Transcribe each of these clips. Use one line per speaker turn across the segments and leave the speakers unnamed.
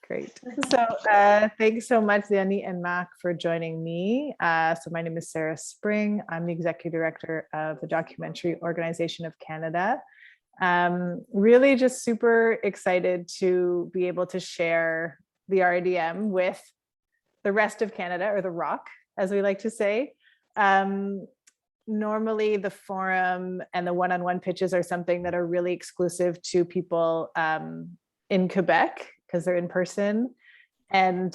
Great. So thanks so much, Leonie and Mac, for joining me. So my name is Sarah Spring. I'm the Executive Director of the Documentary Organization of Canada. Really just super excited to be able to share the RIDM with the rest of Canada, or the ROC, as we like to say. Normally the forum and the one-on-one pitches are something that are really exclusive to people in Quebec, because they're in person. And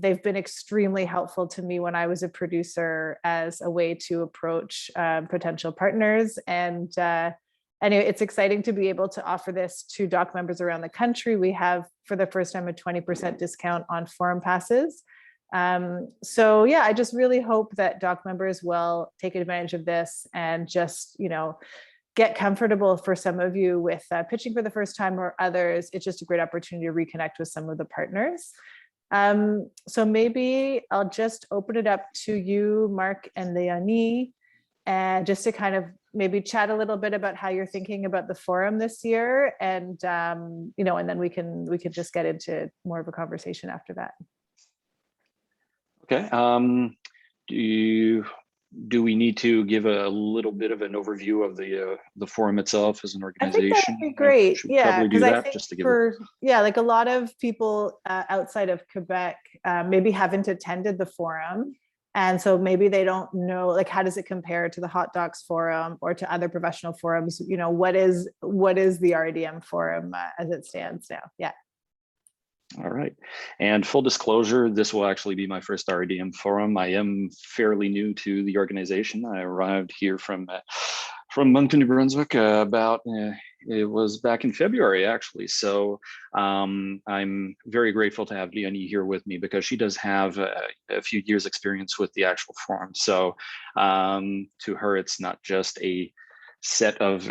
they've been extremely helpful to me when I was a producer as a way to approach potential partners. And anyway, it's exciting to be able to offer this to doc members around the country. We have, for the first time, a 20% discount on forum passes. So yeah, I just really hope that doc members will take advantage of this and just, get comfortable. For some of you with pitching for the first time, or others, it's just a great opportunity to reconnect with some of the partners. So maybe I'll just open it up to you, Mark and Leonie, and just to kind of maybe chat a little bit about how you're thinking about the forum this year, and and then we can just get into more of a conversation after that.
Okay. Do we need to give a little bit of an overview of the forum itself as an organization?
I think that'd be great. Yeah,
because I think just to give
like a lot of people outside of Quebec maybe haven't attended the forum, and so maybe they don't know, like, how does it compare to the Hot Docs Forum or to other professional forums? What is the RIDM Forum as it stands now? Yeah.
All right. And full disclosure, this will actually be my first RIDM Forum. I am fairly new to the organization. I arrived here from Moncton, New Brunswick it was back in February, actually. So I'm very grateful to have Leonie here with me, because she does have a few years experience with the actual forum. So to her, it's not just a set of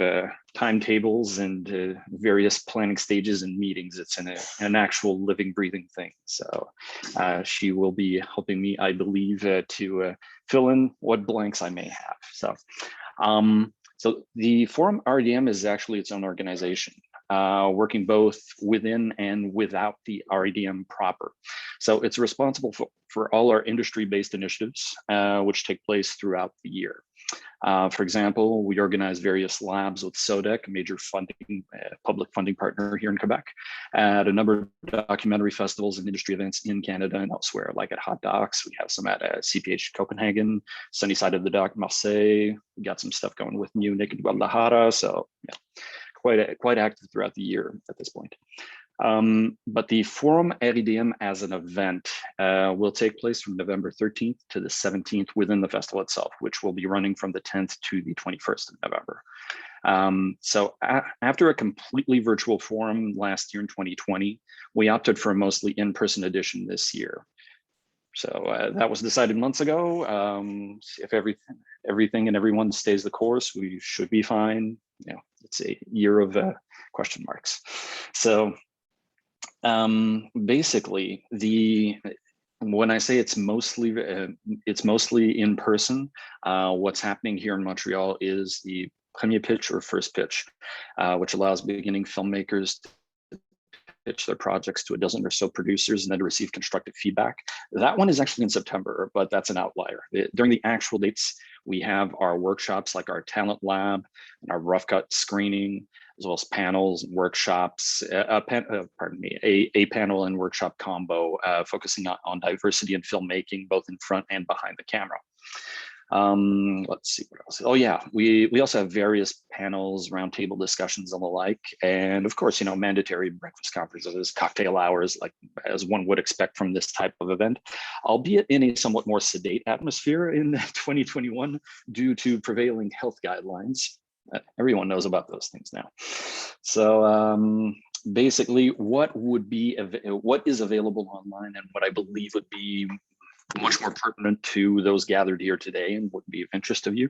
timetables and various planning stages and meetings. It's an actual living, breathing thing. So she will be helping me, I believe, to fill in what blanks I may have. So the Forum RIDM is actually its own organization, working both within and without the RIDM proper. So it's responsible for all our industry-based initiatives, which take place throughout the year. For example, we organize various labs with SODEC, a major public funding partner here in Quebec, at a number of documentary festivals and industry events in Canada and elsewhere, like at Hot Docs. We have some at CPH Copenhagen, Sunny Side of the Dock Marseille. We got some stuff going with Munich and Guadalajara. So yeah, quite active throughout the year at this point. But the Forum RIDM as an event will take place from November 13th to the 17th within the festival itself, which will be running from the 10th to the 21st of November. So after a completely virtual forum last year in 2020, we opted for a mostly in-person edition this year. So that was decided months ago. If everything and everyone stays the course, we should be fine. It's a year of question marks. So basically, when I say it's mostly in person, what's happening here in Montreal is the premier pitch, or first pitch, which allows beginning filmmakers to pitch their projects to a dozen or so producers and then to receive constructive feedback. That one is actually in September, but that's an outlier. During the actual dates, we have our workshops, like our talent lab and our rough cut screening, as well as panels and workshops, a panel and workshop combo focusing on diversity in filmmaking, both in front and behind the camera. Let's see what else. Oh yeah, we also have various panels, roundtable discussions and the like. And of course, mandatory breakfast conferences, cocktail hours, like as one would expect from this type of event, albeit in a somewhat more sedate atmosphere in 2021 due to prevailing health guidelines. Everyone knows about those things now. So basically what is available online, and what I believe would be much more pertinent to those gathered here today and would be of interest to you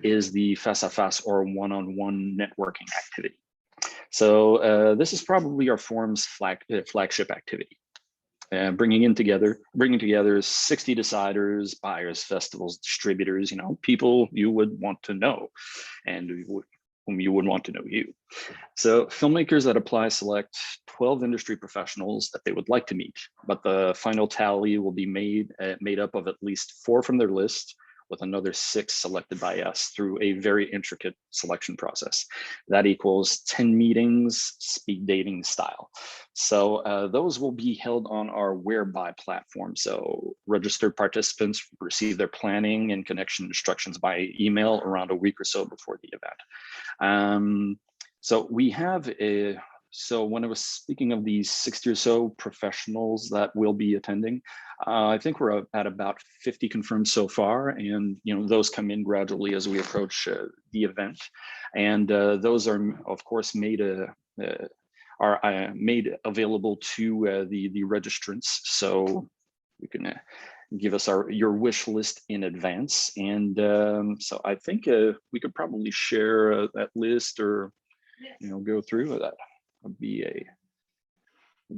is the face-à-face or one-on-one networking activity. So this is probably our forum's flagship activity. Bringing together 60 deciders, buyers, festivals, distributors, people you would want to know, and whom you would want to know you. So filmmakers that apply select 12 industry professionals that they would like to meet, but the final tally will be made up of at least 4 from their list, with another 6 selected by us through a very intricate selection process. That equals 10 meetings, speed dating style. So those will be held on our Whereby platform. So registered participants receive their planning and connection instructions by email around a week or so before the event. So we have so when I was speaking of these 60 or so professionals that will be attending, I think we're at about 50 confirmed so far, and those come in gradually as we approach the event, and those are of course made available to the registrants, so you can give us your wish list in advance. And so I think we could probably share that list, or go through that. Would be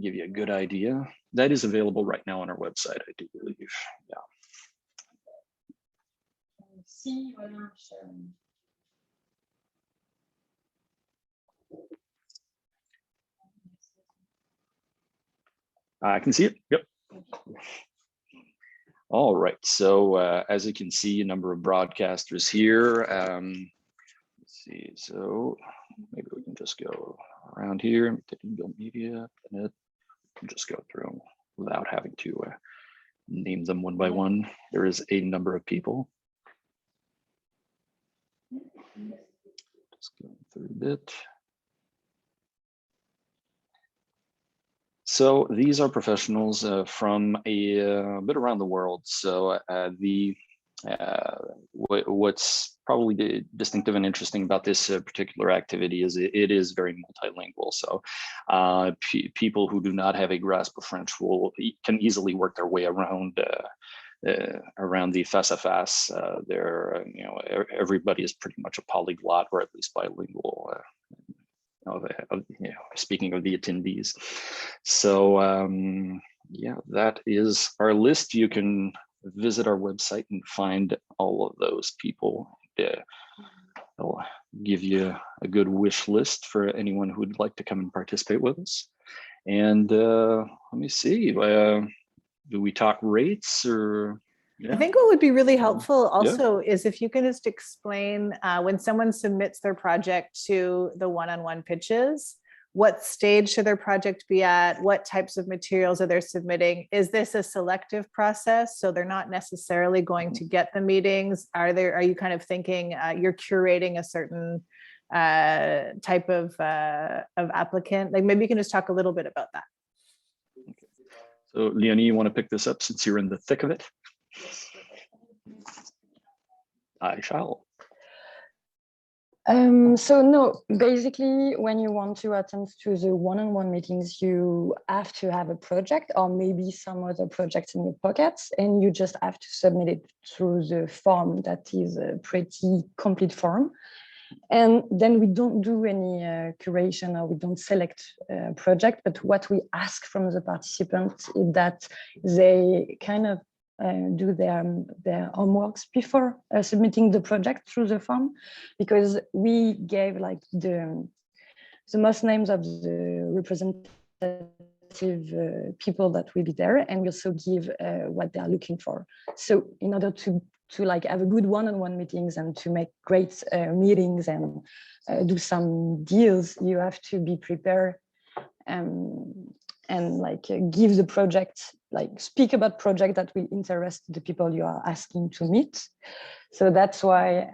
give you a good idea. That is available right now on our website, I do believe. Yeah. I can see it. Yep. All right. So as you can see, a number of broadcasters here. Let's see. So maybe we can just go around here. Build media, and it can just go through them without having to name them one by one. There is a number of people. Just going through a bit. So these are professionals from a bit around the world. So what's probably distinctive and interesting about this particular activity is it is very multilingual. So people who do not have a grasp of French can easily work their way around the face-à-face. Everybody is pretty much a polyglot, or at least bilingual. Speaking of the attendees. So yeah, that is our list. You can visit our website and find all of those people. I'll give you a good wish list for anyone who would like to come and participate with us. And let me see, do we talk rates or? Yeah.
I think what would be really helpful also is if you can just explain when someone submits their project to the one-on-one pitches, what stage should their project be at? What types of materials are they submitting? Is this a selective process? So they're not necessarily going to get the meetings. Are you kind of thinking you're curating a certain type of applicant? Like maybe you can just talk a little bit about that.
Okay. So Leonie, you want to pick this up since you're in the thick of it? I shall.
So no, basically, when you want to attend to the one-on-one meetings, you have to have a project or maybe some other projects in your pockets, and you just have to submit it through the form that is a pretty complete form. And then we don't do any curation, or we don't select a project, but what we ask from the participants is that they kind of do their homeworks before submitting the project through the form, because we gave like the most names of the representative people that will be there, and we also give what they are looking for. So in order to like have a good one-on-one meetings and to make great meetings and do some deals, you have to be prepared and like give the project, like speak about project that will interest the people you are asking to meet. So that's why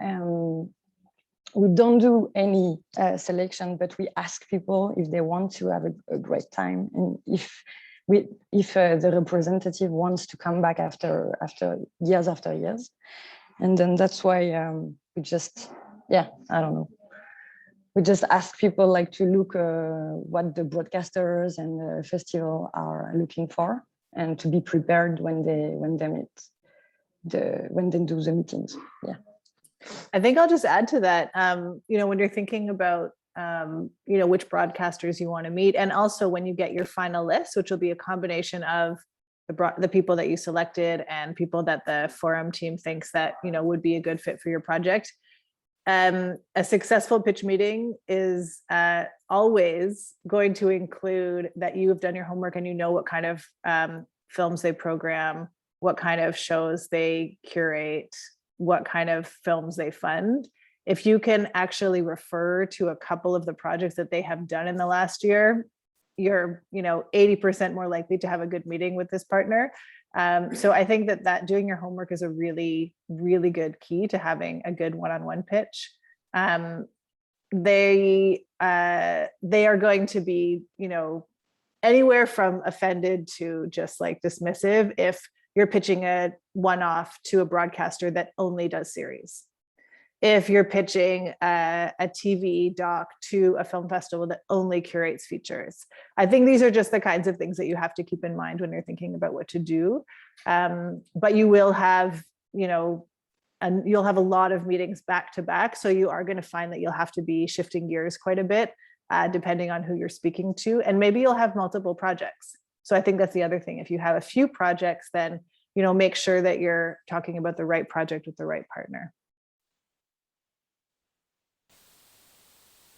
we don't do any selection, but we ask people if they want to have a great time, and if the representative wants to come back after years. And then that's why we just, I don't know. We just ask people like to look what the broadcasters and the festival are looking for, and to be prepared when they do the meetings. Yeah.
I think I'll just add to that. When you're thinking about which broadcasters you want to meet, and also when you get your final list, which will be a combination of the people that you selected and people that the forum team thinks that would be a good fit for your project. a successful pitch meeting is always going to include that you have done your homework and you know what kind of films they program, what kind of shows they curate, what kind of films they fund. If you can actually refer to a couple of the projects that they have done in the last year, you're 80% more likely to have a good meeting with this partner. So I think that doing your homework is a really, really good key to having a good one-on-one pitch. They are going to be, anywhere from offended to just like dismissive if you're pitching a one-off to a broadcaster that only does series. If you're pitching a TV doc to a film festival that only curates features. I think these are just the kinds of things that you have to keep in mind when you're thinking about what to do. But you will have, and you'll have a lot of meetings back to back. So you are going to find that you'll have to be shifting gears quite a bit, depending on who you're speaking to. And maybe you'll have multiple projects. So I think that's the other thing. If you have a few projects, then, make sure that you're talking about the right project with the right partner.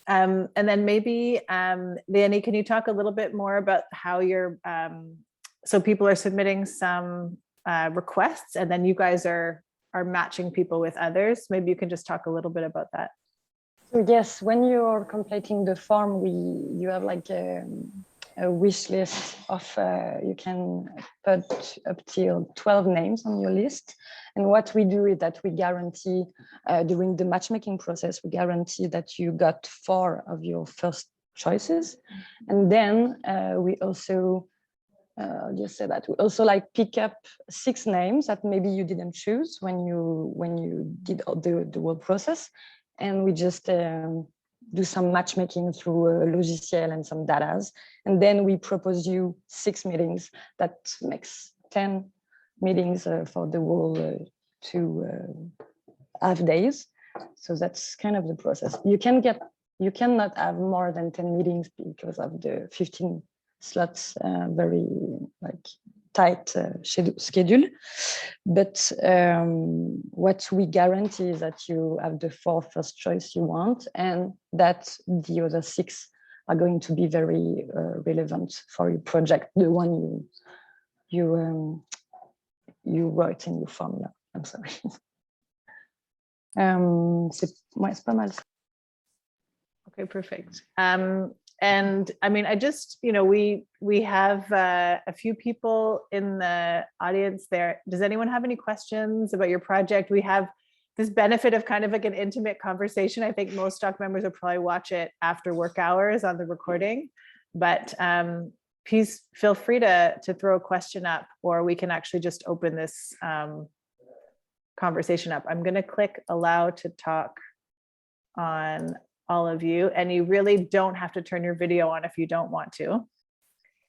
And then maybe, Leonie, can you talk a little bit more about how you're, so people are submitting some requests and then you guys are matching people with others. Maybe you can just talk a little bit about that.
So yes, when you're completing the form, you have like a wish list of, you can put up till 12 names on your list. And what we do is that we guarantee during the matchmaking process, we guarantee that you got 4 of your first choices. And then we also, just say that we also like pick up 6 names that maybe you didn't choose when you did the whole process. And we just do some matchmaking through a logiciel and some datas. And then we propose you 6 meetings. That makes 10 meetings for the whole 2 half days. So that's kind of the process. You cannot have more than 10 meetings because of the 15 slots, very like tight schedule. But what we guarantee is that you have the 4 first choice you want, and that the other 6 are going to be very relevant for your project, the one you wrote in your formula. I'm sorry. C'est pas mal.
Okay, perfect. And I mean, I just, we have a few people in the audience there. Does anyone have any questions about your project? We have this benefit of kind of like an intimate conversation. I think most doc members will probably watch it after work hours on the recording, but please feel free to throw a question up, or we can actually just open this conversation up. I'm going to click allow to talk on all of you, and you really don't have to turn your video on if you don't want to.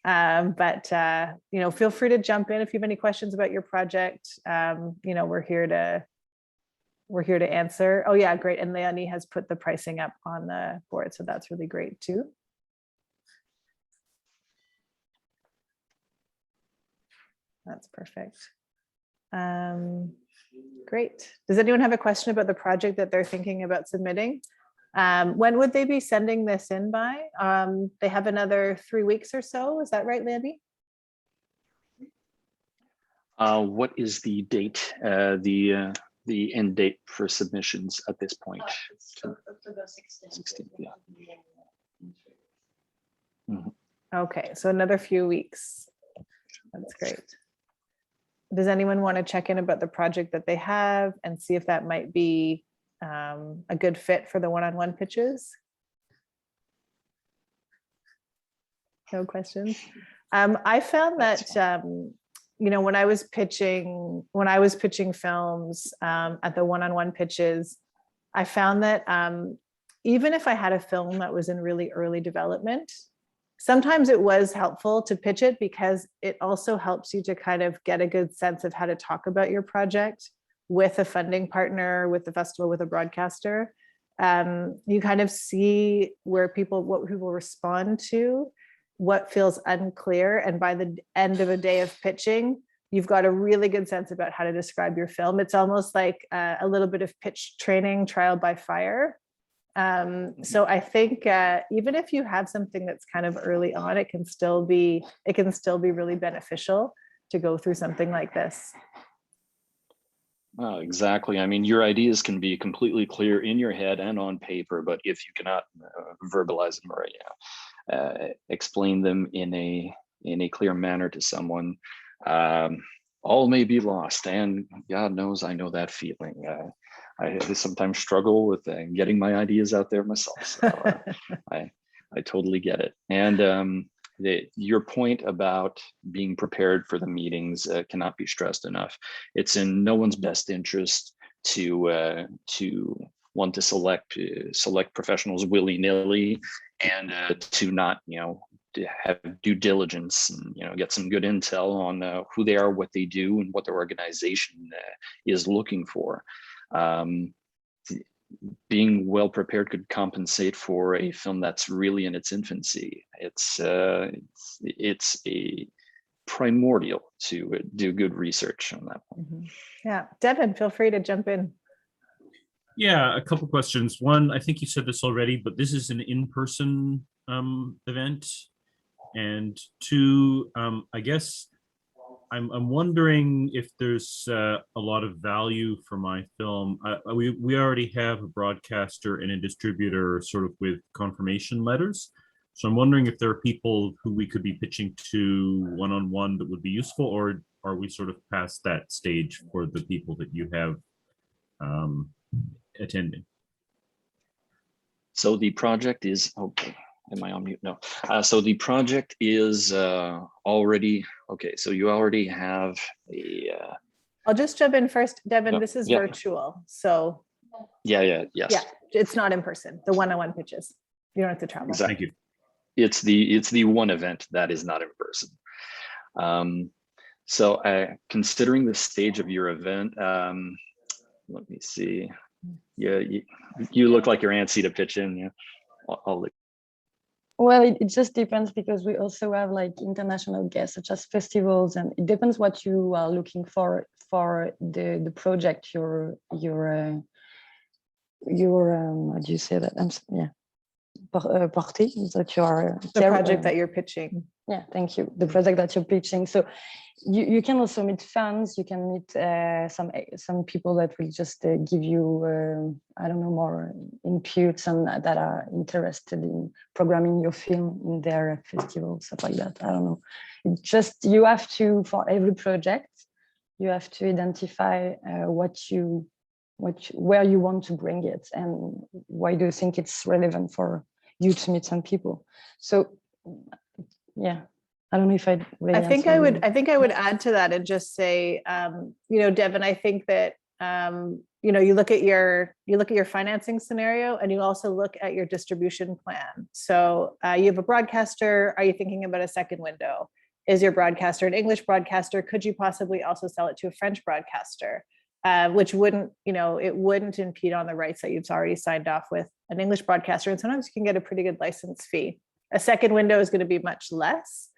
But feel free to jump in if you have any questions about your project. We're here to answer. Oh yeah, great. And Leonie has put the pricing up on the board, so that's really great too. That's perfect. Great. Does anyone have a question about the project that they're thinking about submitting? When would they be sending this in by? They have another 3 weeks or so. Is that right, Leonie?
What is the date, the end date for submissions at this point?
October 16th.
Yeah. Mm-hmm.
Okay, so another few weeks. That's great. Does anyone want to check in about the project that they have and see if that might be a good fit for the one-on-one pitches? No questions. I found that when I was pitching films at the one-on-one pitches, I found that even if I had a film that was in really early development, sometimes it was helpful to pitch it because it also helps you to kind of get a good sense of how to talk about your project with a funding partner, with the festival, with a broadcaster. You kind of see what people respond to, what feels unclear. And by the end of a day of pitching, you've got a really good sense about how to describe your film. It's almost like a little bit of pitch training, trial by fire. So I think even if you have something that's kind of early on, it can still be really beneficial to go through something like this.
Exactly. I mean, your ideas can be completely clear in your head and on paper, but if you cannot verbalize them or explain them in a clear manner to someone, all may be lost. And God knows, I know that feeling. I sometimes struggle with getting my ideas out there myself. So I totally get it. And your point about being prepared for the meetings cannot be stressed enough. It's in no one's best interest to want to select professionals willy-nilly and to not, to have due diligence and get some good intel on who they are, what they do, and what their organization is looking for. Being well prepared could compensate for a film that's really in its infancy. It's a primordial to do good research on that one.
Mm-hmm. Yeah, Devin, feel free to jump in.
Yeah, a couple questions. One, I think you said this already, but this is an in-person event. And two, I guess I'm wondering if there's a lot of value for my film. We already have a broadcaster and a distributor sort of with confirmation letters. So I'm wondering if there are people who we could be pitching to one-on-one that would be useful, or are we sort of past that stage for the people that you have attending?
So the project is, okay, am I on mute? No. So the project is already, okay, so you already have a...
I'll just jump in first, Devin.
No,
This is
yeah.
virtual, so
yes.
yeah, it's not in person. The one-on-one pitches, you don't have to travel.
Exactly.
Thank you.
It's the one event that is not in person. So considering the stage of your event, let me see. Yeah, you look like you're antsy to pitch in. Yeah, I'll
Well, it just depends, because we also have like international guests such as festivals, and it depends what you are looking for the project you're how do you say that? Porté, that you are
The project that you're pitching.
Yeah, thank you. The project that you're pitching. So you can also meet fans. You can meet some people that will just give you, I don't know, more inputs and that are interested in programming your film in their festival, stuff like that. I don't know. It just, you have to, for every project, you have to identify where you want to bring it and why do you think it's relevant for you to meet some people. So yeah, I don't know if I'd really
I think I would add to that and just say, Devin, I think that you look at your financing scenario, and you also look at your distribution plan. So you have a broadcaster. Are you thinking about a second window? Is your broadcaster an English broadcaster? Could you possibly also sell it to a French broadcaster? Which wouldn't, it wouldn't impede on the rights that you've already signed off with an English broadcaster. And sometimes you can get a pretty good license fee. A second window is going to be much less.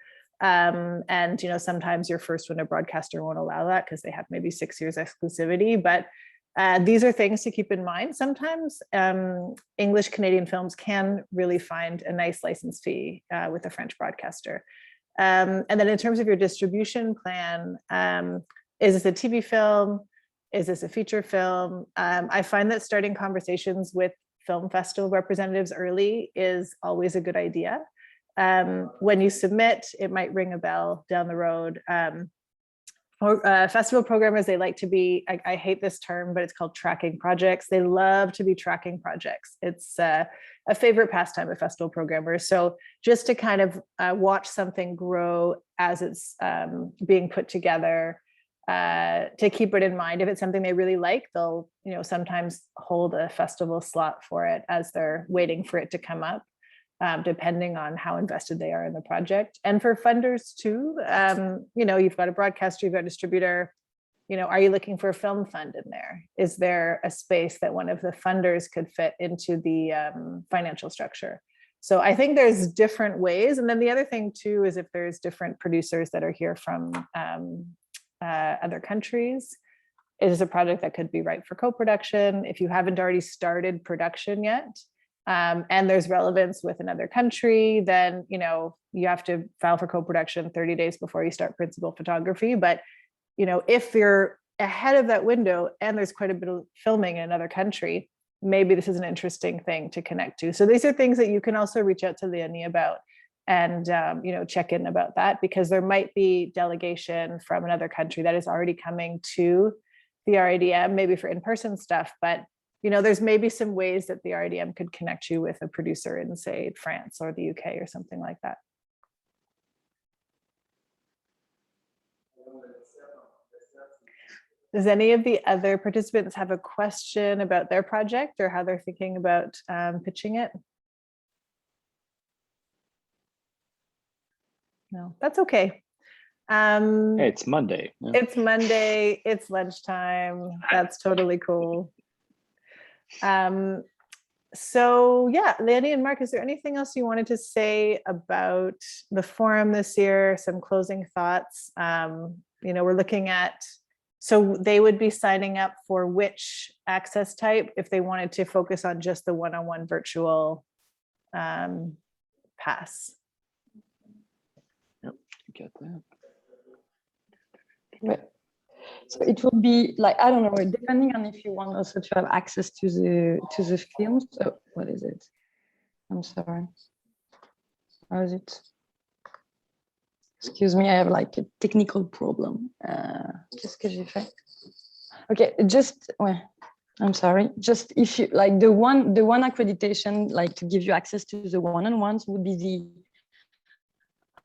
And sometimes your first window broadcaster won't allow that because they have maybe 6 years exclusivity. But these are things to keep in mind. Sometimes English Canadian films can really find a nice license fee with a French broadcaster. And then in terms of your distribution plan, is this a TV film? Is this a feature film? I find that starting conversations with film festival representatives early is always a good idea. When you submit, it might ring a bell down the road. Festival programmers, they like to be, I hate this term, but it's called tracking projects. They love to be tracking projects. It's a favorite pastime of festival programmers. So just to kind of watch something grow as it's being put together, to keep it in mind. If it's something they really like, they'll sometimes hold a festival slot for it as they're waiting for it to come up, depending on how invested they are in the project. And for funders too, you've got a broadcaster, you've got a distributor, are you looking for a film fund in there? Is there a space that one of the funders could fit into the financial structure? So I think there's different ways. And then the other thing too is if there's different producers that are here from other countries. It is a project that could be right for co-production. If you haven't already started production yet, and there's relevance with another country, then you have to file for co-production 30 days before you start principal photography. But if you're ahead of that window and there's quite a bit of filming in another country, maybe this is an interesting thing to connect to. So these are things that you can also reach out to Leonie about and check in about that, because there might be delegation from another country that is already coming to the RIDM, maybe for in-person stuff, but there's maybe some ways that the RIDM could connect you with a producer in, say, France or the UK or something like that. Does any of the other participants have a question about their project or how they're thinking about pitching it? No, that's okay.
Hey, it's Monday. Yeah.
It's Monday, it's lunchtime. That's totally cool. So yeah, Leonie and Mark, is there anything else you wanted to say about the forum this year? Some closing thoughts? We're looking at, so they would be signing up for which access type if they wanted to focus on just the one-on-one virtual pass?
Yep, get that.
Right. So it will be like, I don't know, depending on if you want also to have access to the films. So what is it? I'm sorry. How is it? Excuse me, I have like a technical problem. Qu'est-ce que j'ai fait? Okay, just, well, I'm sorry. Just if you like the one accreditation, like to give you access to the one-on-ones would be the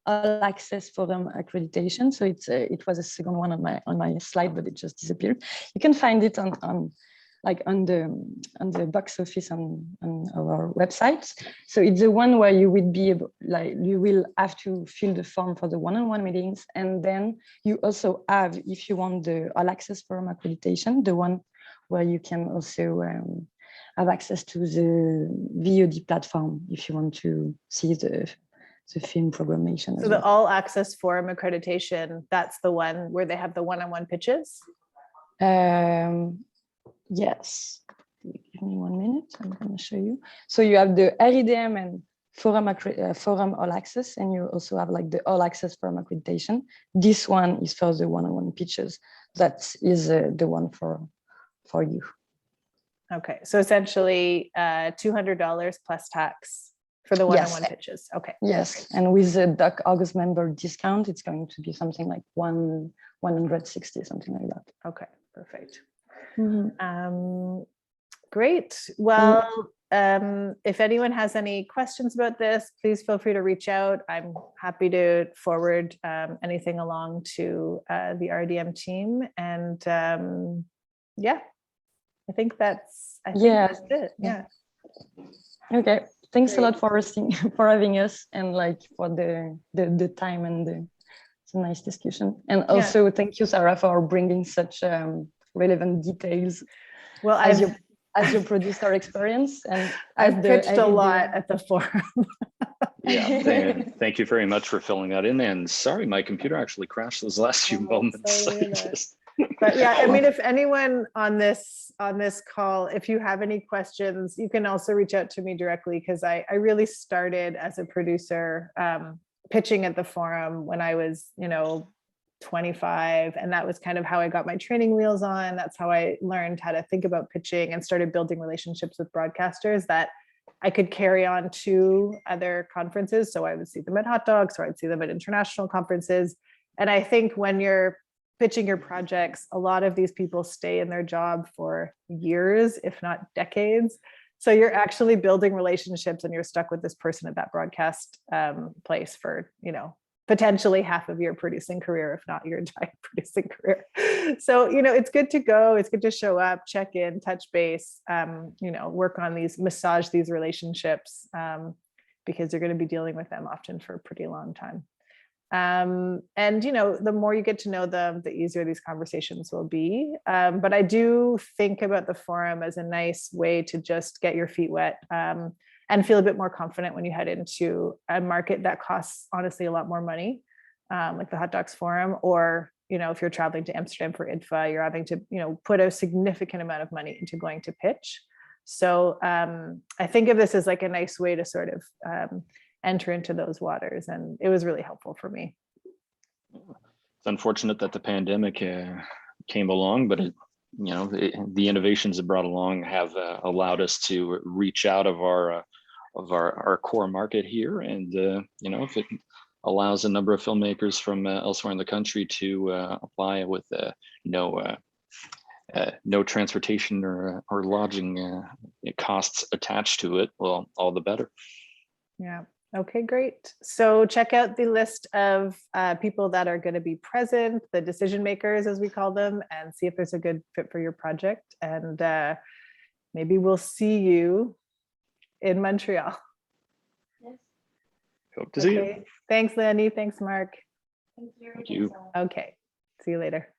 All Access Forum accreditation. So it was a second one on my slide, but it just disappeared. You can find it on the box office on our website. So it's the one where you would be able, like, you will have to fill the form for the one-on-one meetings, and then you also have, if you want the All Access Forum accreditation, the one where you can also have access to the VOD platform if you want to see the film programmation.
So the All Access Forum accreditation, that's the one where they have the one-on-one pitches?
Yes. Give me 1 minute. I'm going to show you. So you have the RIDM and Forum All Access, and you also have like the All Access Forum accreditation. This one is for the one-on-one pitches. That is the one for you.
Okay, so essentially $200 plus tax for the one-on-one pitches. Okay.
Yes, and with the Doc August member discount, it's going to be something like 160, something like that.
Okay, perfect.
Mm-hmm.
Great. Well, if anyone has any questions about this, please feel free to reach out. I'm happy to forward anything along to the RDM team. And yeah, I think that's it. Yeah.
Okay. Thanks a lot for having us, and like for the time and it's a nice discussion. And also thank you, Sarah, for bringing such relevant details. Well, as your producer experience, and
I've pitched a lot at the forum.
Yeah, thank you very much for filling that in. And sorry, my computer actually crashed those last few moments.
But yeah, I mean, if anyone on this call, if you have any questions, you can also reach out to me directly, because I really started as a producer pitching at the forum when I was 25, and that was kind of how I got my training wheels on. That's how I learned how to think about pitching and started building relationships with broadcasters that I could carry on to other conferences. So I would see them at Hot Dogs, or I'd see them at international conferences. And I think when you're pitching your projects, a lot of these people stay in their job for years, if not decades. So you're actually building relationships, and you're stuck with this person at that broadcast place for, potentially half of your producing career, if not your entire producing career. So, it's good to go. It's good to show up, check in, touch base, work on massage these relationships, because you're going to be dealing with them often for a pretty long time. And the more you get to know them, the easier these conversations will be. But I do think about the forum as a nice way to just get your feet wet and feel a bit more confident when you head into a market that costs honestly a lot more money, like the Hot Docs Forum, or you know, if you're traveling to Amsterdam for IDFA, you're having to, you know, put a significant amount of money into going to pitch. So I think of this as like a nice way to sort of enter into those waters, and it was really helpful for me.
It's unfortunate that the pandemic came along, but the innovations it brought along have allowed us to reach out of our core market here, and you know, if it allows a number of filmmakers from elsewhere in the country to apply with no transportation or lodging costs attached to it, well, all the better.
Yeah. Okay, great. So check out the list of people that are going to be present, the decision makers, as we call them, and see if there's a good fit for your project. And maybe we'll see you in Montreal.
Yes.
Hope to see you.
Thanks, Lenny. Thanks, Mark.
Thank you.
Thank you.
Okay. See you later.